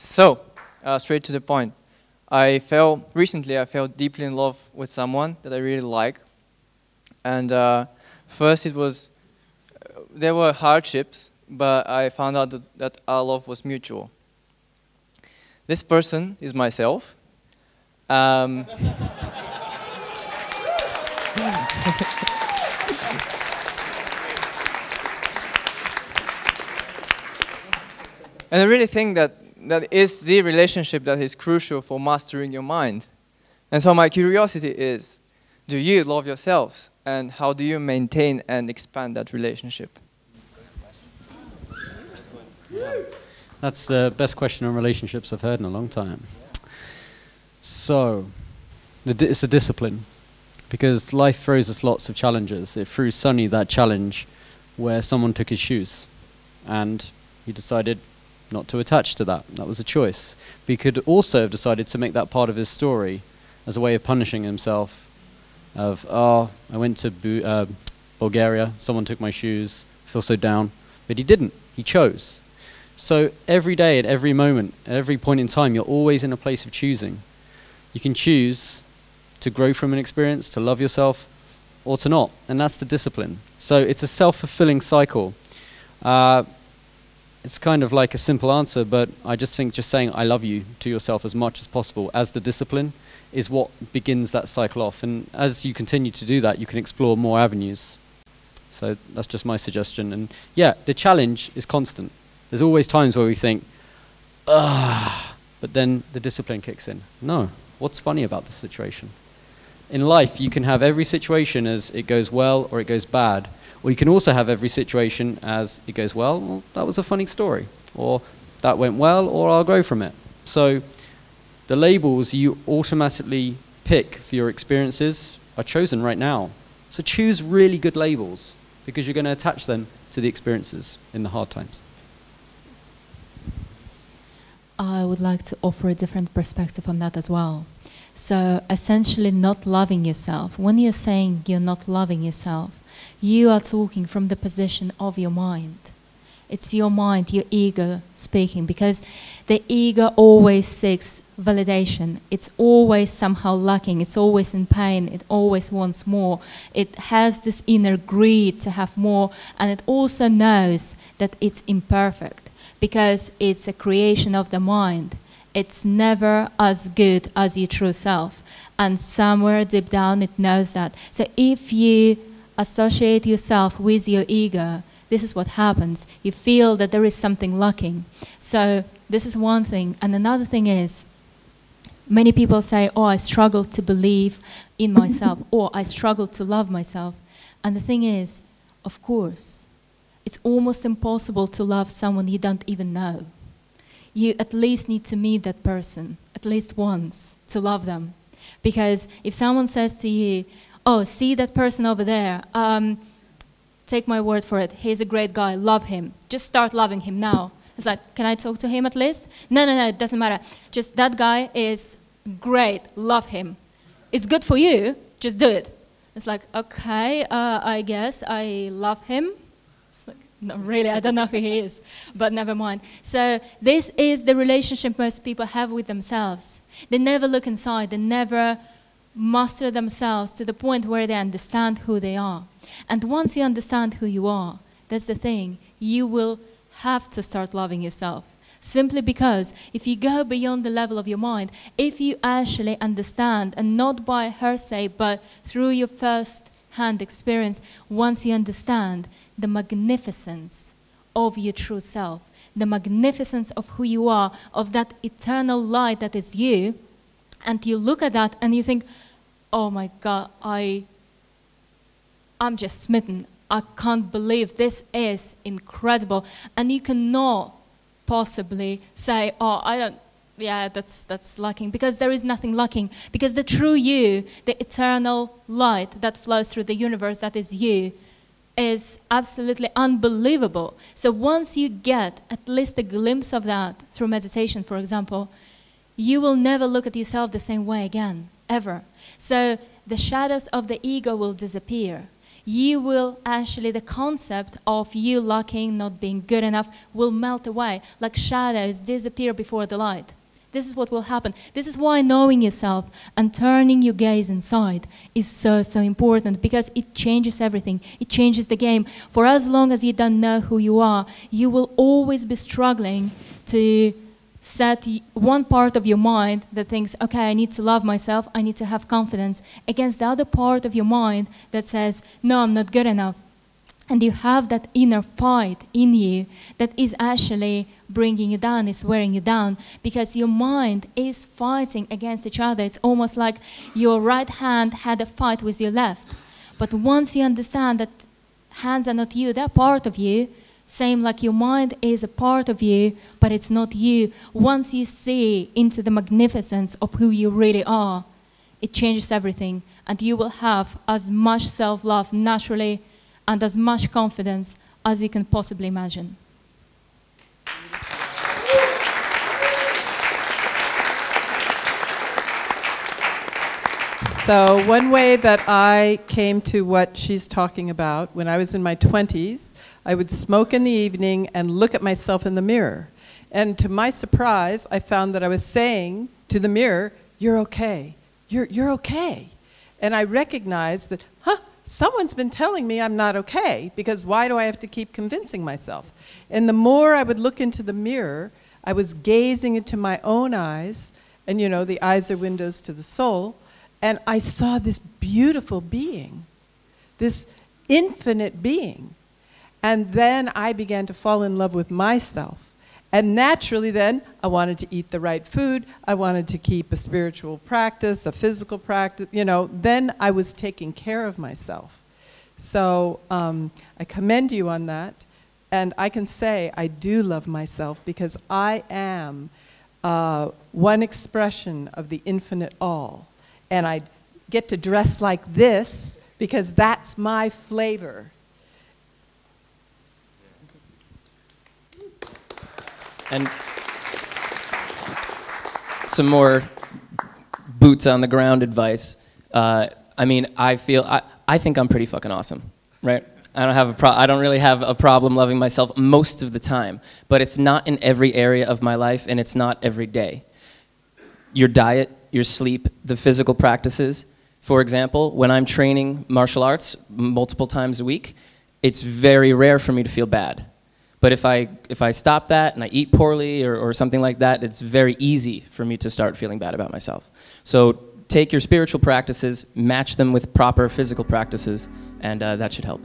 So, straight to the point. Recently I fell deeply in love with someone that I really like. And first there were hardships, but I found out that our love was mutual. This person is myself. Um, and I really think that is the relationship that is crucial for mastering your mind. And so my curiosity is, do you love yourselves? And how do you maintain and expand that relationship? That's the best question on relationships I've heard in a long time. So, it's a discipline. Because life throws us lots of challenges. It threw Sonny that challenge where someone took his shoes. And he decided not to attach to that. That was a choice. But he could also have decided to make that part of his story as a way of punishing himself. I went to Bulgaria, someone took my shoes, I feel so down. But he didn't. He chose. So every day, at every moment, at every point in time, you're always in a place of choosing. You can choose to grow from an experience, to love yourself, or to not. And that's the discipline. So it's a self-fulfilling cycle. It's kind of like a simple answer, but I just think just saying I love you to yourself as much as possible as the discipline is what begins that cycle off. And as you continue to do that, you can explore more avenues. So that's just my suggestion. And yeah, the challenge is constant. There's always times where we think, but then the discipline kicks in. No, what's funny about this situation? In life, you can have every situation as it goes well or it goes bad. Or you can also have every situation as it goes well, that was a funny story. Or that went well, or I'll grow from it. So the labels you automatically pick for your experiences are chosen right now. So choose really good labels because you're going to attach them to the experiences in the hard times. I would like to offer a different perspective on that as well. So essentially not loving yourself. When you're saying you're not loving yourself, you are talking from the position of your mind. It's your mind, your ego speaking, because the ego always seeks validation. It's always somehow lacking. It's always in pain. It always wants more. It has this inner greed to have more, and it also knows that it's imperfect because it's a creation of the mind. It's never as good as your true self, and somewhere deep down it knows that. So if you associate yourself with your ego, this is what happens. You feel that there is something lacking. So this is one thing. And another thing is, many people say, oh, I struggle to believe in myself, or I struggle to love myself. And the thing is, of course, it's almost impossible to love someone you don't even know. You at least need to meet that person, at least once, to love them. Because if someone says to you, oh, see that person over there, take my word for it, he's a great guy, love him. Just start loving him now. It's like, can I talk to him at least? No, it doesn't matter. Just that guy is great, love him. It's good for you, just do it. It's like, okay, I guess I love him. It's like, no, really, I don't know who he is, but never mind. So this is the relationship most people have with themselves. They never look inside, they never master themselves to the point where they understand who they are. And once you understand who you are, that's the thing, you will have to start loving yourself. Simply because if you go beyond the level of your mind, if you actually understand, and not by hearsay, but through your first-hand experience, once you understand the magnificence of your true self, the magnificence of who you are, of that eternal light that is you, and you look at that and you think, oh my God, I'm just smitten. I can't believe this is incredible. And you cannot possibly say, oh, that's lacking, because there is nothing lacking. Because the true you, the eternal light that flows through the universe, that is you, is absolutely unbelievable. So once you get at least a glimpse of that through meditation, for example, you will never look at yourself the same way again, ever. So the shadows of the ego will disappear. you will actually, the concept of you lacking, not being good enough, will melt away, like shadows disappear before the light. This is what will happen. This is why knowing yourself and turning your gaze inside is so, so important, because it changes everything. It changes the game. For as long as you don't know who you are, you will always be struggling to set one part of your mind that thinks, okay, I need to love myself, I need to have confidence, against the other part of your mind that says, no, I'm not good enough. And you have that inner fight in you that is actually bringing you down, is wearing you down, because your mind is fighting against each other. It's almost like your right hand had a fight with your left. But once you understand that hands are not you, they're part of you, same like your mind is a part of you, but it's not you. Once you see into the magnificence of who you really are, it changes everything. And you will have as much self-love naturally and as much confidence as you can possibly imagine. So one way that I came to what she's talking about, when I was in my 20s, I would smoke in the evening and look at myself in the mirror. And to my surprise, I found that I was saying to the mirror, you're okay, you're okay. And I recognized that, someone's been telling me I'm not okay, because why do I have to keep convincing myself? And the more I would look into the mirror, I was gazing into my own eyes, and you know, the eyes are windows to the soul, and I saw this beautiful being, this infinite being. And then I began to fall in love with myself. And naturally then, I wanted to eat the right food. I wanted to keep a spiritual practice, a physical practice, you know. Then I was taking care of myself. So I commend you on that. And I can say I do love myself because I am one expression of the infinite all. And I get to dress like this because that's my flavor. And some more boots on the ground advice. I mean, I think I'm pretty fucking awesome, right? I don't really have a problem loving myself most of the time, but it's not in every area of my life, and it's not every day. Your diet, your sleep, the physical practices. For example, when I'm training martial arts multiple times a week, it's very rare for me to feel bad. But if I stop that and I eat poorly or something like that, it's very easy for me to start feeling bad about myself. So take your spiritual practices, match them with proper physical practices, and that should help.